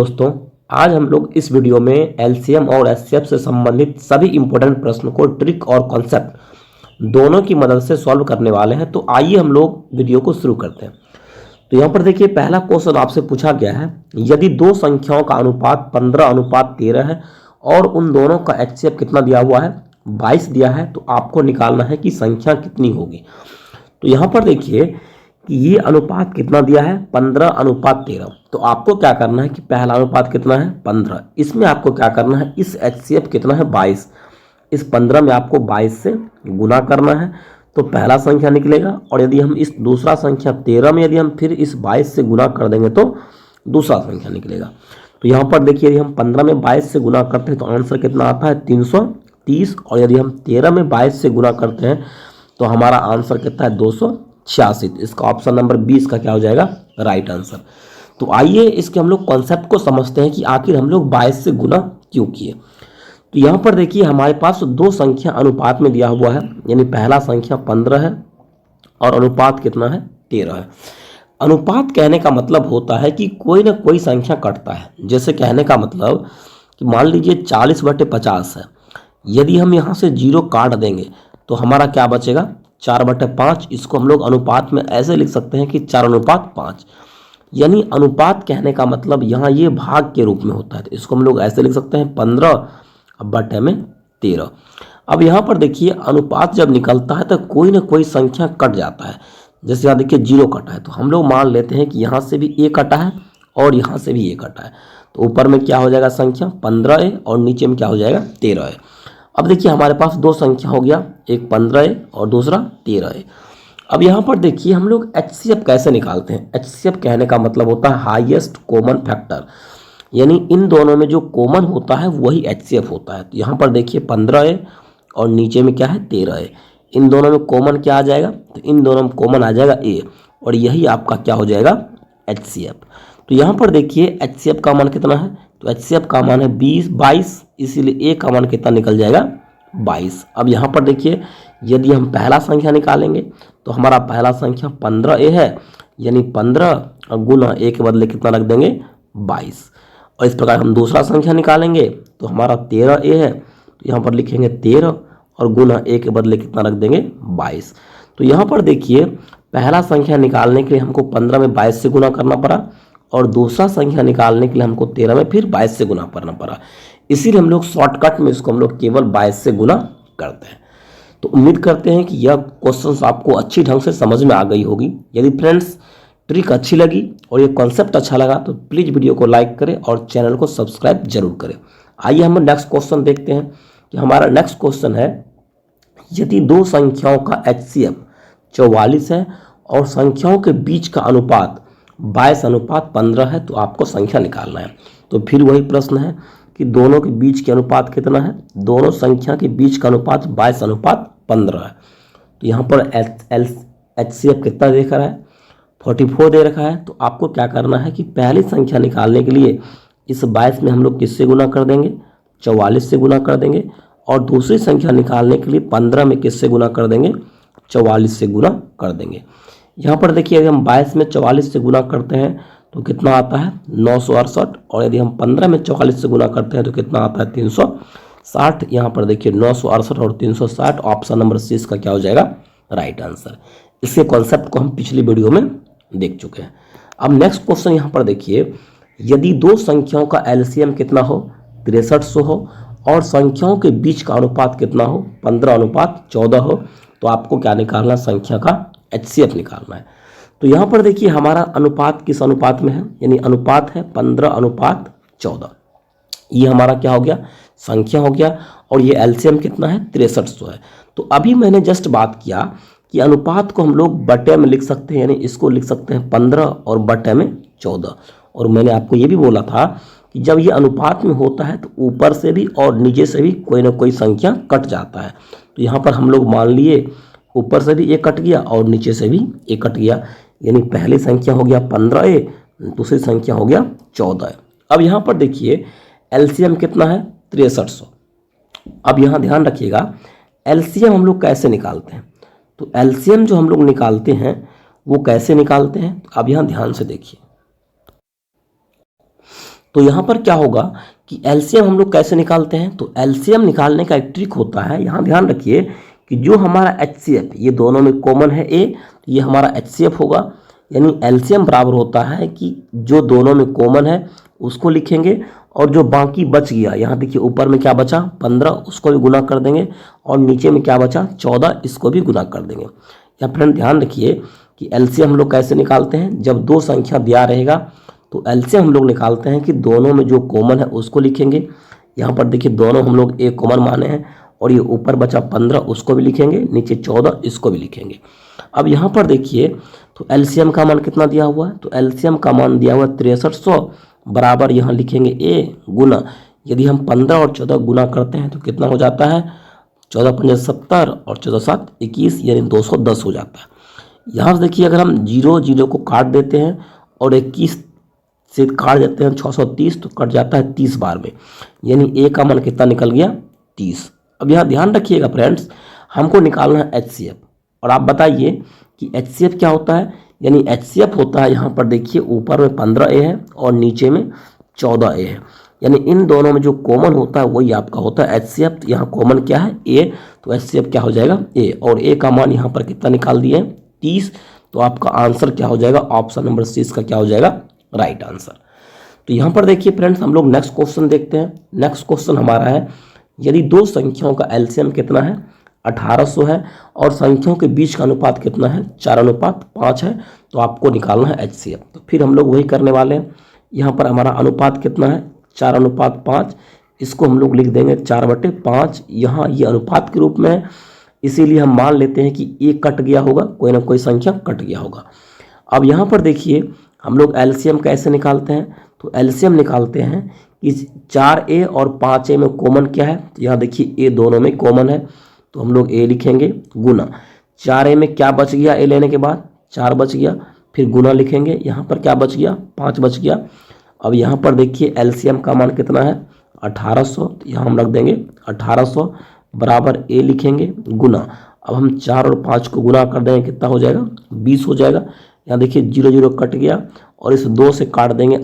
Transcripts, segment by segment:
दोस्तों, आज हम लोग इस वीडियो में एलसीएम और एचसीएफ से संबंधित सभी इंपॉर्टेंट प्रश्न को ट्रिक और कॉन्सेप्ट दोनों की मदद से सॉल्व करने वाले हैं। तो आइए हम लोग वीडियो को शुरू करते हैं। तो यहाँ पर देखिए, पहला क्वेश्चन आपसे पूछा गया है, यदि दो संख्याओं का अनुपात 15:13 है और उन दोनों का एचसीएफ कितना दिया हुआ है, 22 दिया है, तो आपको निकालना है कि संख्या कितनी होगी। तो यहाँ पर देखिए कि ये अनुपात कितना दिया है, 15:13। तो आपको क्या करना है कि पहला अनुपात कितना है, 15। इसमें आपको क्या करना है, इस एचसीएफ कितना है, 22। इस 15 में आपको 22 से गुना करना है तो पहला संख्या निकलेगा। और यदि हम इस दूसरा संख्या 13 में यदि हम फिर इस 22 से गुना कर देंगे तो दूसरा संख्या निकलेगा। तो यहाँ पर देखिए, यदि हम 15 में 22 से गुना करते हैं तो आंसर कितना आता है, 330। और यदि हम 13 में 22 से गुना करते हैं तो हमारा आंसर कितना है, 286। इसका ऑप्शन नंबर 20 का क्या हो जाएगा, राइट आंसर। तो आइए इसके हम लोग कॉन्सेप्ट को समझते हैं कि आखिर हम लोग 22 से गुना क्यों किए। तो यहाँ पर देखिए, हमारे पास दो संख्या अनुपात में दिया हुआ है, यानी पहला संख्या 15 है और अनुपात कितना है, 13 है। अनुपात कहने का मतलब होता है कि कोई ना कोई संख्या कटता है। जैसे कहने का मतलब कि मान लीजिए 40/50 है, यदि हम यहाँ से 0 काट देंगे तो हमारा क्या बचेगा, 4/5। इसको हम लोग अनुपात में ऐसे लिख सकते हैं कि 4:5। यानी अनुपात कहने का मतलब यहाँ ये भाग के रूप में होता है, तो इसको हम लोग ऐसे लिख सकते हैं 15/13। अब यहाँ पर देखिए, अनुपात जब निकलता है तो कोई ना कोई संख्या कट जाता है। जैसे यहाँ देखिए 0 कटा है, तो हम लोग मान लेते हैं कि यहाँ से भी a कटा है और यहाँ से भी a कटा है, तो ऊपर में क्या हो जाएगा संख्या 15a और नीचे में क्या हो जाएगा, 13a। अब देखिए हमारे पास दो संख्या हो गया, एक 15a और दूसरा 13a। अब यहाँ पर देखिए हम लोग एचसीएफ कैसे निकालते हैं। एचसीएफ कहने का मतलब होता है हाईएस्ट कॉमन फैक्टर, यानी इन दोनों में जो कॉमन होता है वही एचसीएफ होता है। तो यहाँ पर देखिए 15a और नीचे में क्या है, 13a। इन दोनों में कॉमन क्या आ जाएगा, तो इन दोनों में कॉमन आ जाएगा a, और यही आपका क्या हो जाएगा, एचसीएफ। तो यहाँ पर देखिए एचसीएफ का मान कितना है, तो एचसीएफ का मान है 22, इसीलिए a का मान कितना निकल जाएगा, 22। अब यहाँ पर देखिए, यदि हम पहला संख्या निकालेंगे तो हमारा पहला संख्या 15a है, यानी 15 गुना a के बदले कितना रख देंगे, 22। और इस प्रकार हम दूसरा संख्या निकालेंगे तो हमारा 13a है, तो यहाँ पर लिखेंगे 13 और गुना a के बदले कितना रख देंगे, 22। तो यहाँ पर देखिए, पहला संख्या निकालने के लिए हमको 15 में 22 से गुना करना पड़ा और दूसरा संख्या निकालने के लिए हमको 13 में फिर 22 से गुना करना पड़ा। इसीलिए हम लोग शॉर्टकट में इसको हम लोग केवल 22 से गुना करते हैं। तो उम्मीद करते हैं कि यह क्वेश्चन आपको अच्छी ढंग से समझ में आ गई होगी। यदि फ्रेंड्स ट्रिक अच्छी लगी और ये कॉन्सेप्ट अच्छा लगा तो प्लीज़ वीडियो को लाइक करें और चैनल को सब्सक्राइब जरूर करें। आइए हम नेक्स्ट क्वेश्चन देखते हैं कि हमारा नेक्स्ट क्वेश्चन है, यदि दो संख्याओं का एचसीएफ 44 है और संख्याओं के बीच का अनुपात 22:15 है तो आपको संख्या निकालना है। तो फिर वही प्रश्न है कि दोनों के बीच के अनुपात कितना है, दोनों संख्या के बीच का अनुपात 22:15 है। तो यहाँ पर एचसीएफ कितना देख रहा है, 44 दे रखा है। तो आपको क्या करना है कि पहली संख्या निकालने के लिए इस 22 में हम लोग किससे गुना कर देंगे, 44 से गुना कर देंगे। और दूसरी संख्या निकालने के लिए 15 में किससे गुना कर देंगे, 44 से गुना कर देंगे। यहाँ पर देखिए, यदि हम 22 में 44 से गुना करते हैं तो कितना आता है, 968। और यदि हम 15 में 44 से गुना करते हैं तो कितना आता है, 360। यहाँ पर देखिए 968 और 360, ऑप्शन नंबर सी इसका क्या हो जाएगा, राइट आंसर। इसके कॉन्सेप्ट को हम पिछली वीडियो में देख चुके हैं। अब नेक्स्ट क्वेश्चन यहाँ पर देखिए, यदि दो संख्याओं का एलसीएम कितना हो, 6300 हो और संख्याओं के बीच का अनुपात कितना हो, 15:14 हो, तो आपको क्या निकालना, संख्या का एचसीएफ निकालना है। तो यहाँ पर देखिए हमारा अनुपात किस अनुपात में है, यानी अनुपात है 15:14। ये हमारा क्या हो गया, संख्या हो गया, और ये एलसीएम कितना है, 6300 है। तो अभी मैंने जस्ट बात किया कि अनुपात को हम लोग बटे में लिख सकते हैं, यानी इसको लिख सकते हैं 15 और बटे में 14। और मैंने आपको ये भी बोला था कि जब ये अनुपात में होता है तो ऊपर से भी और नीचे से भी कोई ना कोई संख्या कट जाता है। तो यहाँ पर हम लोग मान लिए ऊपर से भी एक कट गया और नीचे से भी एक कट गया, यानी पहली संख्या हो गया 15a, दूसरी संख्या हो गया 14। अब यहाँ पर देखिए एलसीएम कितना है, 6300। अब यहाँ ध्यान रखिएगा, एलसीएम हम लोग कैसे निकालते हैं। तो एलसीएम जो हम लोग निकालते हैं वो कैसे निकालते हैं, अब यहाँ ध्यान से देखिए। तो यहाँ पर क्या होगा कि एलसीएम हम लोग कैसे निकालते हैं, तो एलसीएम निकालने का एक ट्रिक होता है। यहाँ ध्यान रखिए कि जो हमारा एचसीएफ, ये दोनों में कॉमन है ए, तो ये हमारा एचसीएफ होगा। यानी एलसीएम बराबर होता है कि जो दोनों में कॉमन है उसको लिखेंगे, और जो बाकी बच गया, यहाँ देखिए ऊपर में क्या बचा 15, उसको भी गुना कर देंगे, और नीचे में क्या बचा 14, इसको भी गुना कर देंगे। या फ्रेंड ध्यान रखिए कि एलसीएम हम लोग कैसे निकालते हैं, जब दो संख्या दिया रहेगा तो एलसीएम हम लोग निकालते हैं कि दोनों में जो कॉमन है उसको लिखेंगे। यहाँ पर देखिए दोनों हम लोग एक कॉमन माने हैं, और ये ऊपर बचा 15 उसको भी लिखेंगे, नीचे 14 इसको भी लिखेंगे। अब यहाँ पर देखिए तो एलसीएम का मान कितना दिया हुआ है, तो एलसीएम का मान दिया हुआ है 6300 बराबर यहाँ लिखेंगे ए गुना, यदि हम 15 और 14 गुना करते हैं तो कितना हो जाता है 14 पंजे 70 और 14 7 21, यानी 210 हो जाता है। यहाँ से देखिए अगर हम 0 को काट देते हैं और 21 से काट देते हैं 630 तो कट जाता है 30 बार में, यानी ए का मान कितना निकल गया 30। अब यहाँ ध्यान रखिएगा फ्रेंड्स, हमको निकालना है एचसीएफ, और आप बताइए कि एचसीएफ क्या होता है। यानी एचसीएफ होता है, यहाँ पर देखिए ऊपर में 15A है और नीचे में 14A है, यानी इन दोनों में जो कॉमन होता है वही आपका होता है एचसीएफ। तो यहाँ कॉमन क्या है ए, तो एचसीएफ क्या हो जाएगा ए, और ए का मान यहाँ पर कितना निकाल दिए 30। तो आपका आंसर क्या हो जाएगा, ऑप्शन नंबर सी इसका क्या हो जाएगा राइट आंसर। तो यहाँ पर देखिए फ्रेंड्स हम लोग नेक्स्ट क्वेश्चन देखते हैं। नेक्स्ट क्वेश्चन हमारा है, यदि दो संख्याओं का एलसीएम कितना है 1800 है, और संख्याओं के बीच का अनुपात कितना है 4:5 है, तो आपको निकालना है एचसीएफ। तो फिर हम लोग वही करने वाले हैं। यहाँ पर हमारा अनुपात कितना है 4:5, इसको हम लोग लिख देंगे 4/5। यहाँ ये अनुपात के रूप में है, इसीलिए हम मान लेते हैं कि ए कट गया होगा, कोई ना कोई संख्या कट गया होगा। अब यहाँ पर देखिए हम लोग एलसीएम कैसे निकालते हैं, तो एलसीएम निकालते हैं कि 4A और 5A में कॉमन क्या है, तो यहाँ देखिए ए दोनों में कॉमन है, तो हम लोग ए लिखेंगे गुना 4A में क्या बच गया, ए लेने के बाद 4 बच गया, फिर गुना लिखेंगे, यहाँ पर क्या बच गया 5 बच गया। अब यहाँ पर देखिए एलसीएम का मान कितना है 1800, तो यहाँ हम रख देंगे 1800 बराबर ए लिखेंगे गुना। अब हम 4 और 5 को गुना कर देंगे, कितना हो जाएगा 20 हो जाएगा। यहाँ देखिए 0 कट गया, और इस 2 से काट देंगे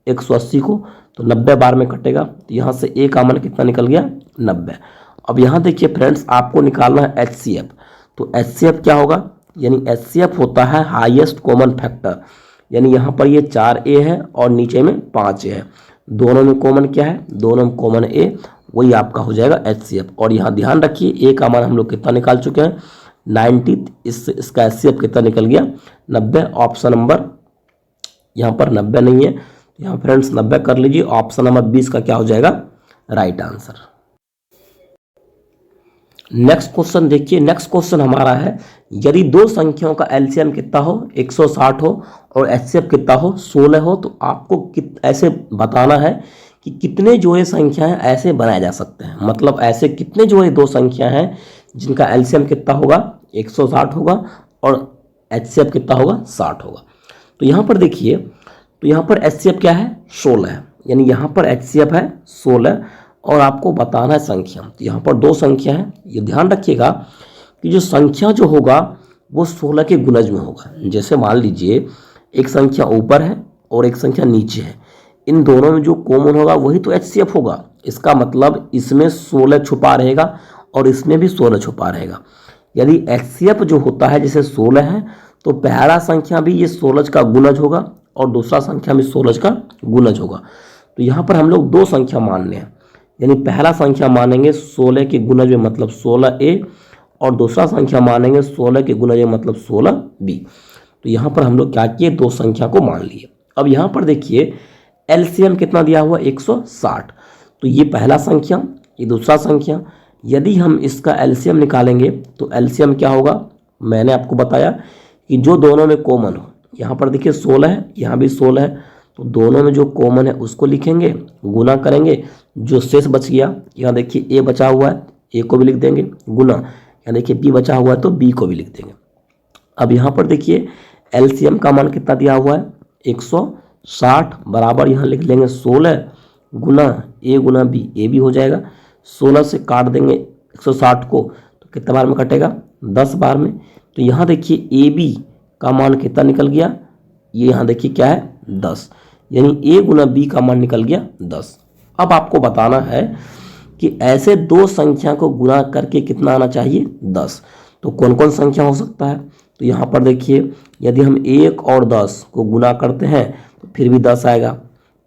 180 को, तो 90 बार में कटेगा। तो यहाँ से ए का मान कितना निकल गया 90। अब यहाँ देखिए फ्रेंड्स आपको निकालना है एचसीएफ। तो एचसीएफ क्या होगा, यानी एचसीएफ होता है हाईएस्ट कॉमन फैक्टर। यानी यहाँ पर ये 4A है और नीचे में 5A है, दोनों में कॉमन क्या है, दोनों में कॉमन ए, वही आपका हो जाएगा एचसीएफ। और यहाँ ध्यान रखिए ए का मान हम लोग कितना निकाल चुके हैं 90, इसका एचसीएफ कितना निकल गया 90। ऑप्शन नंबर यहाँ पर 90 नहीं है, यहाँ फ्रेंड्स 90 कर लीजिए, ऑप्शन नंबर 20 का क्या हो जाएगा राइट आंसर। नेक्स्ट क्वेश्चन देखिए। नेक्स्ट क्वेश्चन हमारा है, यदि दो संख्याओं का एलसीएम कितना हो 160 हो और एचसीएफ कितना हो 16 हो, तो आपको ऐसे बताना है कि कितने जोड़े संख्या हैं ऐसे बनाए जा सकते हैं। मतलब ऐसे कितने जोड़े दो संख्या हैं जिनका एलसीएम कितना होगा 160 होगा और एचसीएफ कितना होगा 60 होगा। तो यहाँ पर देखिए, तो यहाँ पर एचसीएफ क्या है 16 है, यानी यहाँ पर एचसीएफ है 16, और आपको बताना है संख्या। तो यहाँ पर दो संख्या है, ये ध्यान रखिएगा कि जो संख्या जो होगा वो 16 के गुणज में होगा। जैसे मान लीजिए एक संख्या ऊपर है और एक संख्या नीचे है, इन दोनों में जो कॉमन होगा वही तो एचसीएफ होगा। इसका मतलब इसमें 16 छुपा रहेगा और इसमें भी 16 छुपा रहेगा। यदि एचसीएफ जो होता है जैसे 16 है, तो पहला संख्या भी ये 16 का गुणज होगा और दूसरा संख्या भी 16 का गुणज होगा। तो यहाँ पर हम लोग दो संख्या मान लें, यानी पहला संख्या मानेंगे 16 के गुणज में मतलब 16A, और दूसरा संख्या मानेंगे 16 के गुणज में मतलब 16B। तो यहाँ पर हम लोग क्या किए, दो संख्या को मान लिए। अब यहाँ पर देखिए एलसीएम कितना दिया हुआ 160, तो ये पहला संख्या ये दूसरा संख्या। यदि हम इसका एलसीएम निकालेंगे तो एलसीएम क्या होगा, मैंने आपको बताया कि जो दोनों में कॉमन हो। यहाँ पर देखिए 16 है, यहाँ भी 16 है, तो दोनों में जो कॉमन है उसको लिखेंगे, गुना करेंगे, जो शेष बच गया, यहाँ देखिए ए बचा हुआ है, ए को भी लिख देंगे गुना, यहाँ देखिए बी बचा हुआ है तो बी को भी लिख देंगे। अब यहाँ पर देखिए एलसीएम का मान कितना दिया हुआ है 160 बराबर यहाँ लिख लेंगे 16 गुना ए गुना बी, ए भी हो जाएगा। 16 से काट देंगे 160 को, तो कितने बार में कटेगा 10 बार में। तो यहाँ देखिए ए बी का मान कितना निकल गया, ये यहाँ देखिए क्या है 10, यानी ए गुना बी का मान निकल गया 10। अब आपको बताना है कि ऐसे दो संख्या को गुना करके कितना आना चाहिए 10। तो कौन कौन संख्या हो सकता है, तो यहाँ पर देखिए यदि हम 1 और 10 को गुना करते हैं तो फिर भी 10 आएगा।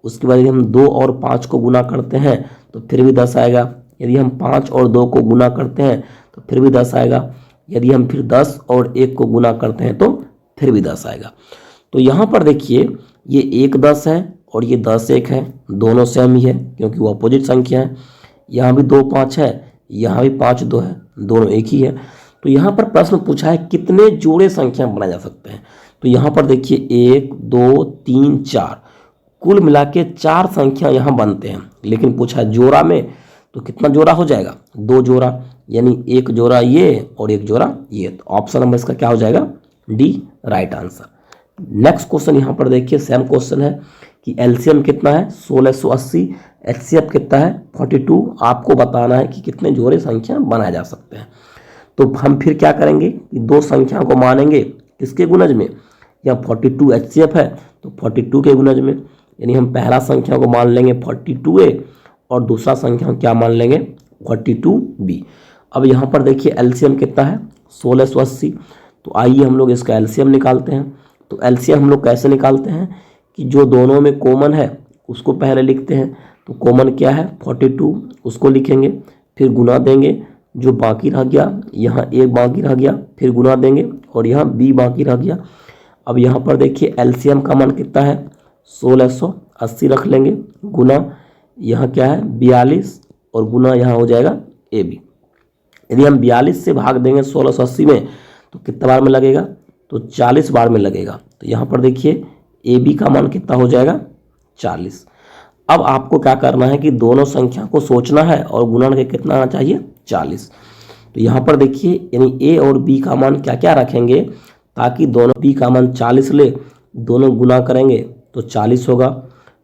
उसके बाद यदि हम 2 और 5 को गुना करते हैं तो फिर भी 10 आएगा। यदि हम 5 और 2 को गुना करते हैं तो फिर भी 10 आएगा। यदि हम फिर 10 और 1 को गुना करते हैं तो फिर भी 10 आएगा। तो यहाँ पर देखिए ये 1 10 है और ये 10 1 है, दोनों सेम ही है क्योंकि वो अपोजिट संख्या है। यहाँ भी 2 5 है, यहाँ भी 5 2 है, दोनों एक ही है। तो यहाँ पर प्रश्न पूछा है कितने जोड़े संख्या बनाए जा सकते हैं। तो यहाँ पर देखिए 1 2 3 4, कुल मिला के 4 संख्या यहाँ बनते हैं, लेकिन पूछा है जोड़ा में, तो कितना जोड़ा हो जाएगा 2 जोड़ा, यानी 1 जोड़ा ये और 1 जोड़ा ये। तो ऑप्शन नंबर इसका क्या हो जाएगा D right answer. Next question यहाँ पर देखिए सेम क्वेश्चन है कि एलसीएम कितना है 1680, एचसीएफ कितना है 42। आपको बताना है कि कितने जोड़े संख्या बनाए जा सकते हैं। तो हम फिर क्या करेंगे कि दो संख्या को मानेंगे किसके गुणज में, यहाँ 42 एचसीएफ है तो 42 के गुणज में, यानी हम पहला संख्या को मान लेंगे 42A और दूसरा संख्या क्या मान लेंगे 42B। अब यहाँ पर देखिए एलसीएम कितना है 1680, तो आइए हम लोग इसका एलसीएम निकालते हैं। तो एलसीएम हम लोग कैसे निकालते हैं कि जो दोनों में कॉमन है उसको पहले लिखते हैं। तो कॉमन क्या है 42, उसको लिखेंगे, फिर गुना देंगे, जो बाकी रह गया यहाँ A बाकी रह गया, फिर गुना देंगे और यहाँ B बाकी रह गया। अब यहाँ पर देखिए एलसीएम का मान कितना है 1680 रख लेंगे, गुना यहाँ क्या है 42 और गुना यहाँ हो जाएगा AB। यदि हम 42 से भाग देंगे 1680 में तो कितना बार में लगेगा, तो 40 बार में लगेगा। तो यहाँ पर देखिए AB का मान कितना हो जाएगा 40। अब आपको क्या करना है कि दोनों संख्या को सोचना है और गुणा के कितना आना चाहिए 40। तो यहाँ पर देखिए यानी A और B का मान क्या क्या रखेंगे ताकि दोनों B का मान 40 ले, दोनों गुना करेंगे तो 40 होगा।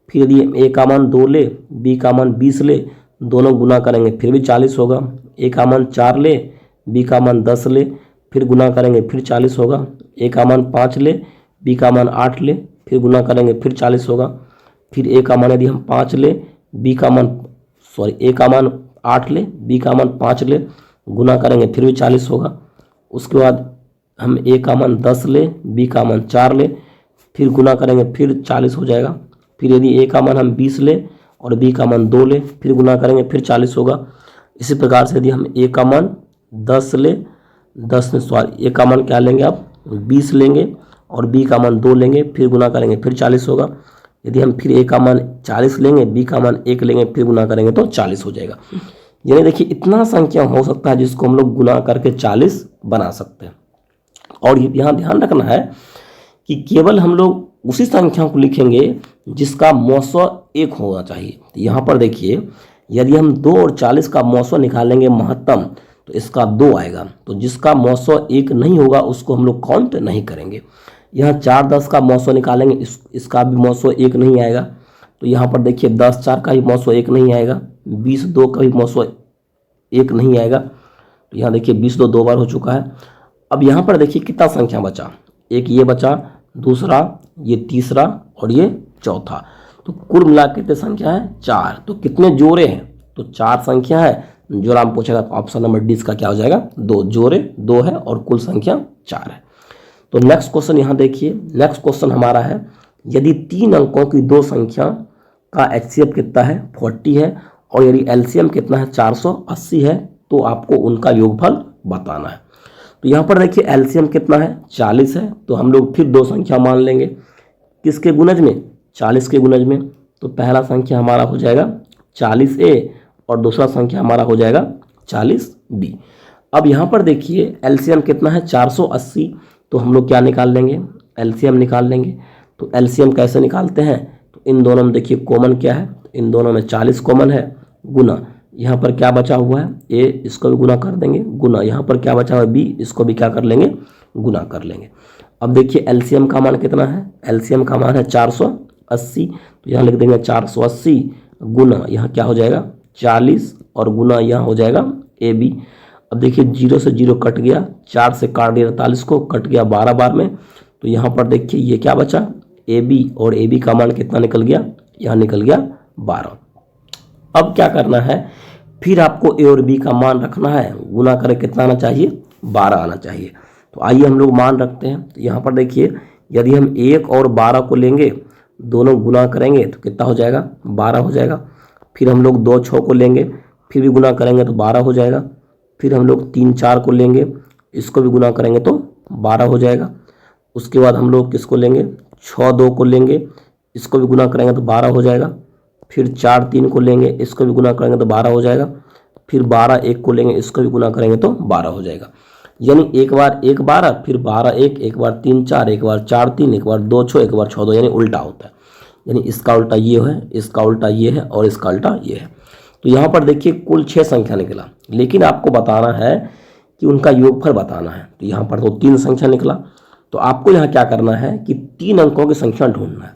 फिर यदि A का मान 2 ले, B का मान 20 ले, दोनों गुना करेंगे फिर भी 40 होगा। A का मान 4 ले, B का मान 10 ले, फिर गुना करेंगे फिर 40 होगा। A का मान 5 ले, B का मान 8 ले, फिर गुना करेंगे फिर 40 होगा। फिर A का मान यदि हम 5 ले, A का मान 8 ले, B का मान 5 ले, गुना करेंगे फिर भी 40 होगा। उसके बाद हम A का मान 10 ले, B का मान 4 ले, फिर गुना करेंगे फिर 40 हो जाएगा। फिर यदि A का मान हम 20 ले और B का मान 2 ले, फिर गुना करेंगे फिर 40 होगा। इसी प्रकार से यदि हम A का मान 10 ले, A का मान क्या लेंगे आप 20 लेंगे और B का मान 2 लेंगे, फिर गुना करेंगे फिर 40 होगा। यदि हम फिर A का मान 40 लेंगे, B का मान 1 लेंगे, फिर गुना करेंगे तो 40 हो जाएगा। यानी देखिए इतना संख्या हो सकता है जिसको हम लोग गुना करके 40 बना सकते हैं। और यहाँ ध्यान रखना है कि केवल हम लोग उसी संख्या को लिखेंगे जिसका मौसो 1 होना चाहिए। तो यहाँ पर देखिए यदि हम 2 और 40 का मौसो निकालेंगे महत्तम तो इसका 2 आएगा, तो जिसका मौसो 1 नहीं होगा उसको हम लोग काउंट नहीं करेंगे। यहाँ 4 10 का मौसो निकालेंगे, इसका भी मौसो 1 नहीं आएगा। तो यहाँ पर देखिए 10 4 का भी मौसो 1 नहीं आएगा, 20 2 का भी मौसो 1 नहीं आएगा। तो यहाँ देखिए 20 2 बार हो चुका है। अब यहाँ पर देखिए कितना संख्या बचा, एक ये बचा, दूसरा ये तीसरा और ये चौथा। तो कुल मिला के संख्या है 4। तो कितने जोड़े हैं, तो 4 संख्या है। जोड़ा हम पूछेगा तो ऑप्शन नंबर डी इसका क्या हो जाएगा 2, जोड़े 2 है और कुल संख्या 4 है। तो नेक्स्ट क्वेश्चन यहाँ देखिए, नेक्स्ट क्वेश्चन हमारा है यदि 3 अंकों की दो संख्या का एचसीएफ कितना है 40 है और यदि एलसीएम कितना है 480 है तो आपको उनका योगफल बताना है। तो यहाँ पर देखिए एलसीएम कितना है 40 है, तो हम लोग फिर दो संख्या मान लेंगे किसके गुणज में 40 के गुणज में। तो पहला संख्या हमारा हो जाएगा 40A और दूसरा संख्या हमारा हो जाएगा 40B। अब यहाँ पर देखिए एलसीएम कितना है 480, तो हम लोग क्या निकाल लेंगे एलसीएम निकाल लेंगे। तो एलसीएम कैसे निकालते हैं, तो इन दोनों में देखिए कॉमन क्या है, तो इन दोनों में 40 कॉमन है, गुना यहाँ पर क्या बचा हुआ है A, इसको भी गुना कर देंगे, गुना यहाँ पर क्या बचा हुआ है B, इसको भी क्या कर लेंगे गुना कर लेंगे। अब देखिए एलसीएम का मान कितना है, एलसीएम का मान है 480, तो यहाँ लिख देंगे 480 गुना यहाँ क्या हो जाएगा 40 और गुना यहाँ हो जाएगा AB। अब देखिए 0 से 0 कट गया, 4 से काट दिया 48 को, कट गया 12 बार में। तो यहाँ पर देखिए ये क्या बचा ए बी, और ए बी का मान कितना निकल गया, यहाँ निकल गया 12। अब क्या करना है, फिर आपको ए और बी का मान रखना है, गुना करें कितना आना चाहिए, 12 आना चाहिए। तो आइए हम लोग मान रखते हैं। तो यहाँ पर देखिए, यदि हम 1 और 12 को लेंगे, दोनों गुना करेंगे तो कितना हो जाएगा, 12 हो जाएगा। फिर हम लोग 2 6 को लेंगे, फिर भी गुना करेंगे तो 12 हो जाएगा। फिर हम लोग 3 4 को लेंगे, इसको भी गुना करेंगे तो 12 हो जाएगा। उसके बाद हम लोग किसको लेंगे, 6 2 को लेंगे, इसको भी गुना करेंगे तो 12 हो जाएगा। फिर 4 3 को लेंगे, इसको भी गुना करेंगे तो 12 हो जाएगा। फिर 12 1 को लेंगे, इसको भी गुना करेंगे तो 12 हो जाएगा। यानी एक बार 1 12, फिर 12 1, एक बार 3 4, एक बार 4 3, एक बार 2 6, एक बार 6 2, यानी उल्टा होता है। यानी इसका उल्टा ये है, इसका उल्टा ये है, और इसका उल्टा ये है। तो यहाँ पर देखिए कुल 6 संख्या निकला, लेकिन आपको बताना है कि उनका योगफल बताना है। तो यहाँ पर तो 3 संख्या निकला, तो आपको यहाँ क्या करना है कि 3 अंकों की संख्या ढूंढना है।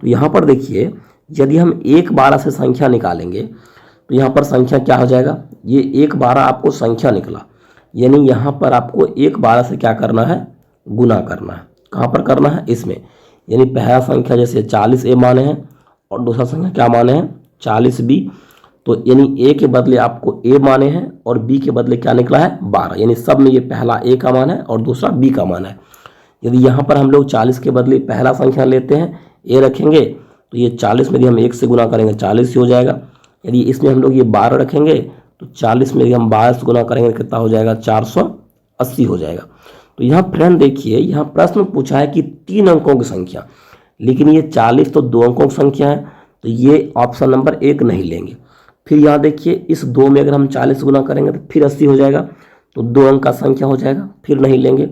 तो यहाँ पर देखिए, यदि हम 1 12 से संख्या निकालेंगे तो यहाँ पर संख्या क्या हो जाएगा, ये 1 12 आपको संख्या निकला, यानी यहाँ पर आपको 1 12 से क्या करना है, गुना करना है। कहाँ पर करना है, इसमें। यानी पहला संख्या जैसे 40 ए माने हैं और दूसरा संख्या क्या माने हैं, 40 बी। तो यानी ए के बदले आपको ए माने हैं और बी के बदले क्या निकला है, 12। यानी सब में ये पहला ए का मान है और दूसरा बी का मान है। यदि यहाँ पर हम लोग 40 के बदले पहला संख्या लेते हैं, ए रखेंगे, तो ये 40 में यदि हम 1 से गुना करेंगे 40 ही हो जाएगा। यदि इसमें हम लोग ये 12 रखेंगे तो 40 में यदि हम 12 से गुना करेंगे कितना हो जाएगा, 480 हो जाएगा। तो यहाँ फ्रेंड देखिए, यहाँ प्रश्न पूछा है कि 3 अंकों की संख्या, लेकिन ये 40 तो 2 अंकों की संख्या है, तो ये ऑप्शन नंबर 1 नहीं लेंगे। फिर यहाँ देखिए, इस 2 में अगर हम 40 से गुना करेंगे तो फिर 80 हो जाएगा, तो 2 अंक का संख्या हो जाएगा, फिर नहीं लेंगे।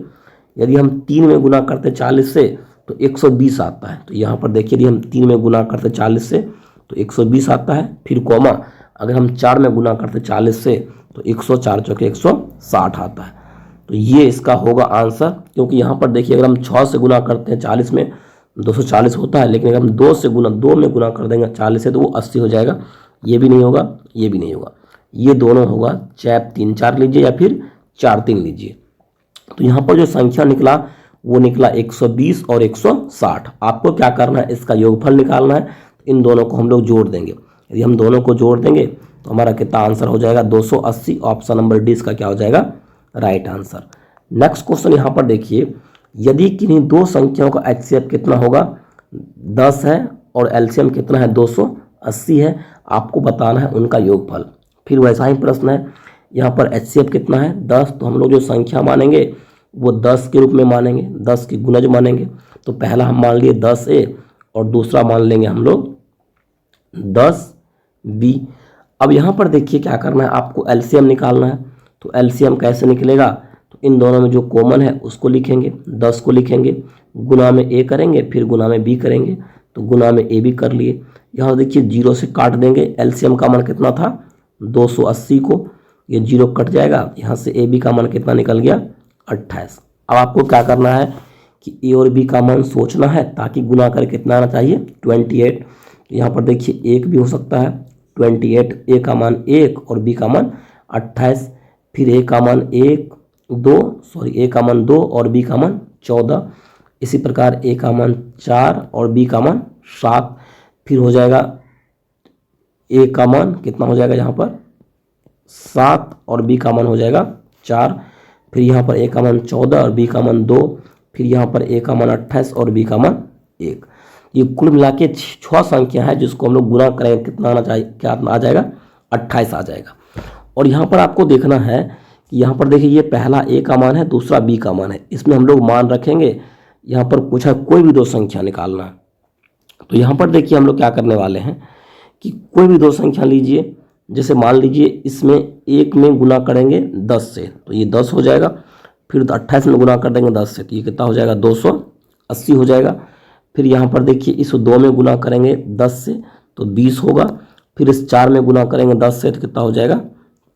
यदि हम 3 में गुना करते 40 से तो 120 आता है। तो यहाँ पर देखिए, यदि हम 3 में गुना करते 40 से तो 120 आता है। फिर कॉमा, अगर हम 4 में गुना करते 40 से तो 104 चौके 160 आता है। तो ये इसका होगा आंसर, क्योंकि यहाँ पर देखिए अगर हम 6 से गुना करते हैं 40 में 240 होता है, लेकिन अगर हम 2 में गुना कर देंगे 40 से तो वो 80 हो जाएगा। ये भी नहीं होगा, ये भी नहीं होगा, ये दोनों होगा, चाहे आप 3 4 लीजिए या फिर 4 3 लीजिए। तो यहाँ पर जो संख्या निकला वो निकला 120 और 160। आपको क्या करना है, इसका योगफल निकालना है। इन दोनों को हम लोग जोड़ देंगे। यदि हम दोनों को जोड़ देंगे तो हमारा कितना आंसर हो जाएगा, 280। ऑप्शन नंबर डी इसका क्या हो जाएगा, राइट आंसर। नेक्स्ट क्वेश्चन यहाँ पर देखिए, यदि किन्हीं 2 संख्याओं का एचसीएफ कितना होगा, 10 है और एलसीएम कितना है, 280 है। आपको बताना है उनका योगफल। फिर वैसा ही प्रश्न है, यहाँ पर एचसीएफ कितना है, 10। तो हम लोग जो संख्या मानेंगे वो 10 के रूप में मानेंगे, 10 की गुणज मानेंगे। तो पहला हम मान लिए 10A और दूसरा मान लेंगे हम लोग 10B। अब यहाँ पर देखिए क्या करना है, आपको एलसीएम निकालना है। तो एलसीएम कैसे निकलेगा, तो इन दोनों में जो कॉमन है उसको लिखेंगे, 10 को लिखेंगे, गुना में ए करेंगे, फिर गुना में बी करेंगे। तो गुना में ए भी कर लिए। यहाँ देखिए 0 से काट देंगे, एलसीएम का मान कितना था, 280 को, ये 0 कट जाएगा। यहाँ से ए बी का मान कितना निकल गया, 28। अब आपको क्या करना है कि ए और बी का मान सोचना है, ताकि गुना कर कितना आना चाहिए, 28। यहाँ पर देखिए 1 भी हो सकता है, 28, ए का मान 1 और बी का मान 28। फिर ए का मान 2 और बी का मान 14। इसी प्रकार ए का मान 4 और बी का मान 7। फिर हो जाएगा ए का मान कितना हो जाएगा, यहाँ पर 7 और बी का मान हो जाएगा 4। फिर यहाँ पर ए का मान 14 और बी का मान 2। फिर यहाँ पर ए का मान 28 और बी का मान 1। ये कुल मिला के 6 संख्या है, जिसको हम लोग गुना करेंगे कितना आना चाहिए, क्या आ जाएगा, 28 आ जाएगा। और यहाँ पर आपको देखना है कि यहाँ पर देखिए ये पहला ए का मान है, दूसरा बी का मान है। इसमें हम लोग मान रखेंगे। यहाँ पर पूछा कोई भी 2 संख्या निकालना है। तो यहाँ पर देखिए हम लोग क्या करने वाले हैं कि कोई भी 2 संख्या लीजिए। जैसे मान लीजिए इसमें 1 में गुना करेंगे 10 से तो ये 10 हो जाएगा। फिर 28 में गुना कर देंगे 10 से तो ये कितना हो जाएगा, 280 हो जाएगा। फिर यहाँ पर देखिए इस 2 में गुना करेंगे 10 से तो 20 होगा। फिर इस 4 में गुना करेंगे 10 से तो कितना हो जाएगा,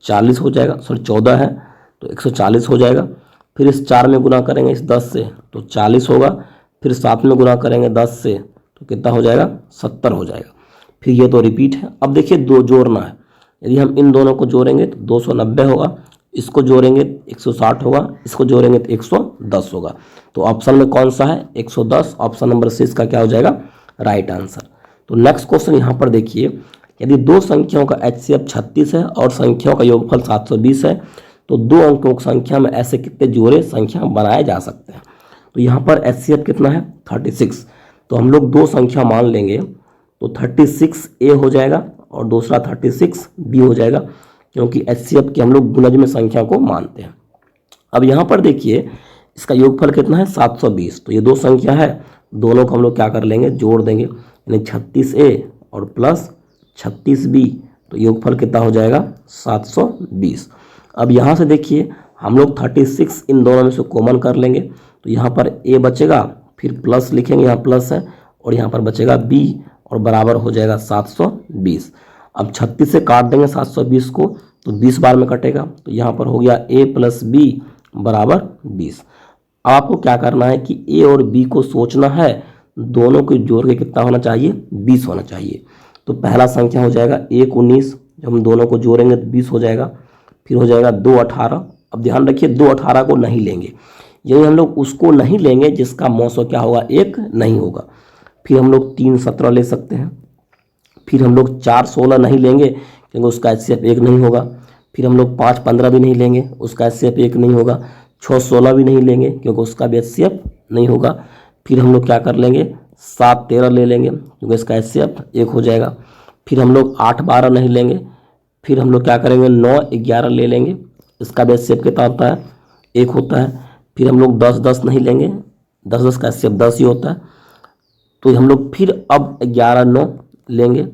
40 हो जाएगा। सॉरी 14 है तो 140 हो जाएगा। फिर इस 4 में गुना करेंगे इस 10 से तो 40 होगा। फिर 7 में गुना करेंगे 10 से तो कितना हो जाएगा, 70 हो जाएगा। फिर ये तो रिपीट है। अब देखिए 2 जोड़ना है। यदि हम इन दोनों को जोड़ेंगे तो 290 होगा। इसको जोड़ेंगे 160 होगा, इसको जोड़ेंगे तो 110 होगा। तो ऑप्शन में कौन सा है 110, ऑप्शन नंबर सी इसका क्या हो जाएगा राइट आंसर। तो नेक्स्ट क्वेश्चन यहाँ पर देखिए, यदि दो संख्याओं का HCF 36 है और संख्याओं का योगफल 720 है तो दो अंकों की संख्या में ऐसे कितने जोड़े संख्या बनाए जा सकते हैं। तो यहाँ पर HCF कितना है 36, तो हम लोग दो संख्या मान लेंगे तो 36A हो जाएगा और दूसरा 36B हो जाएगा, क्योंकि HCF की हम लोग गुणज में संख्या को मानते हैं। अब यहाँ पर देखिए इसका योगफल कितना है 720, तो ये दो संख्या है, दोनों को हम लोग क्या कर लेंगे जोड़ देंगे, यानी 36A और प्लस 36B, तो योगफल कितना हो जाएगा 720। अब यहाँ से देखिए हम लोग 36 इन दोनों में से कॉमन कर लेंगे, तो यहाँ पर A बचेगा, फिर प्लस लिखेंगे, यहाँ प्लस है और यहाँ पर बचेगा B और बराबर हो जाएगा 720। अब 36 से काट देंगे 720 को तो 20 बार में कटेगा, तो यहाँ पर हो गया A प्लस B बराबर 20। अब आपको क्या करना है कि A और B को सोचना है, दोनों को जोड़ के कितना होना चाहिए 20 होना चाहिए। तो पहला संख्या हो जाएगा 1 19, जब हम दोनों को जोड़ेंगे तो 20 हो जाएगा, फिर हो जाएगा 2 18। अब ध्यान रखिए 2 18 को नहीं लेंगे, यही हम लोग उसको नहीं लेंगे जिसका मौसो क्या होगा 1 नहीं होगा। फिर हम लोग 3 17 ले सकते हैं, फिर हम लोग 4 16 नहीं लेंगे क्योंकि उसका HCF 1 नहीं होगा, फिर हम लोग 5 15 भी नहीं लेंगे, उसका HCF 1 नहीं होगा, 6 16 भी नहीं लेंगे क्योंकि उसका भी HCF नहीं होगा, फिर हम लोग क्या कर लेंगे 7 13 ले लेंगे क्योंकि इसका HCF 1 हो जाएगा, फिर हम लोग 8 12 नहीं लेंगे, फिर हम लोग क्या करेंगे 9 11 ले लेंगे, इसका भी HCF कितना होता है 1 होता है, फिर हम लोग 10 10 नहीं लेंगे, 10 10 का HCF 10 ही होता है, तो हम लोग फिर अब 11 9 लेंगे।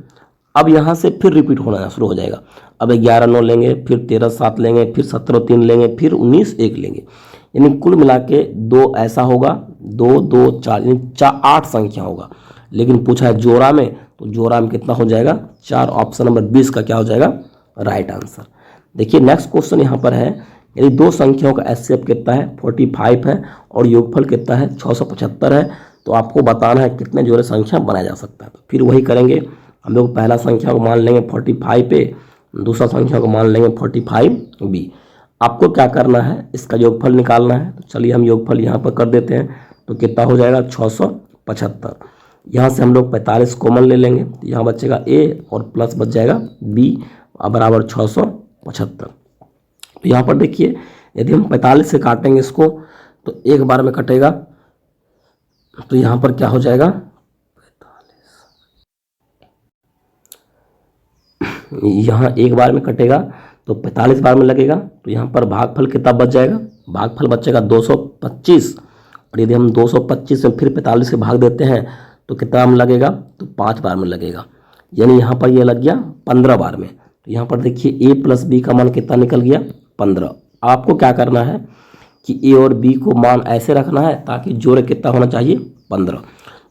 अब यहाँ से फिर रिपीट होना शुरू हो जाएगा, अब 11 9 लेंगे, फिर 13 7 लेंगे, फिर 17 3 लेंगे, फिर 19 1 लेंगे, यानी कुल मिला के 2 ऐसा होगा 2 2 4 यानी 8 संख्या होगा। लेकिन पूछा है जोड़ा में, तो जोड़ा में कितना हो जाएगा 4, ऑप्शन नंबर 20 का क्या हो जाएगा राइट आंसर। देखिए नेक्स्ट क्वेश्चन यहाँ पर है, यदि दो संख्याओं का HCF कितना है 45 है और योगफल कितना है 675 है, तो आपको बताना है कितने जोड़े संख्या बनाया जा सकता है। तो फिर वही करेंगे, हम लोग पहला संख्या को मान लेंगे 45 पे, दूसरा संख्या को मान लेंगे 45B। आपको क्या करना है इसका योगफल निकालना है, तो चलिए हम योगफल यहाँ पर कर देते हैं, तो कितना हो जाएगा 675। यहाँ से हम लोग 45 कॉमन ले लेंगे, तो यहाँ बचेगा A और प्लस बच जाएगा B बराबर 675। तो यहाँ पर देखिए यदि हम 45 से काटेंगे इसको तो एक बार में कटेगा, तो यहाँ पर क्या हो जाएगा 45, यहाँ एक बार में कटेगा तो 45 बार में लगेगा, तो यहाँ पर भागफल कितना बच जाएगा, भागफल बचेगा 225, और यदि हम 225 में फिर 45 से भाग देते हैं तो कितना में लगेगा, तो 5 बार में लगेगा, यानी यहाँ पर ये लग गया 15 बार में। तो यहाँ पर देखिए A प्लस B का मान कितना निकल गया 15। आपको क्या करना है कि A और B को मान ऐसे रखना है ताकि जोड़े कितना होना चाहिए 15।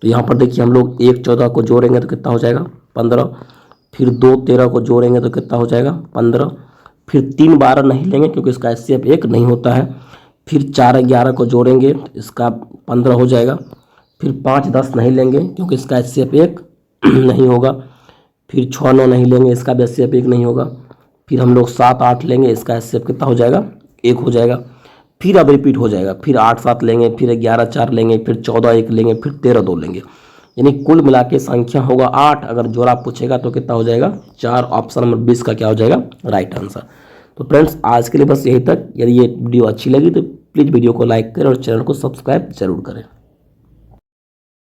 तो यहाँ पर देखिए हम लोग 1 14 को जोड़ेंगे तो कितना हो जाएगा 15, फिर 2 13 को जोड़ेंगे तो कितना हो जाएगा 15, फिर 3 12 नहीं लेंगे क्योंकि इसका HCF 1 नहीं होता है, फिर 4 11 को जोड़ेंगे इसका 15 हो जाएगा, फिर 5 10 नहीं लेंगे क्योंकि इसका HCF 1 नहीं होगा, फिर 6 9 नहीं लेंगे, इसका भी HCF 1 नहीं होगा, फिर हम लोग 7 8 लेंगे, इसका HCF कितना हो जाएगा 1 हो जाएगा, फिर अब रिपीट हो जाएगा, फिर 8 7 लेंगे, फिर 11 4 लेंगे, फिर 14 1 लेंगे, फिर 13 2 लेंगे, यानी कुल मिला के संख्या होगा 8। अगर जोड़ा पूछेगा तो कितना हो जाएगा 4, ऑप्शन नंबर 20 का क्या हो जाएगा राइट आंसर। तो फ्रेंड्स आज के लिए बस यही तक। यदि ये वीडियो अच्छी लगी तो प्लीज़ वीडियो को लाइक करें और चैनल को सब्सक्राइब जरूर करें।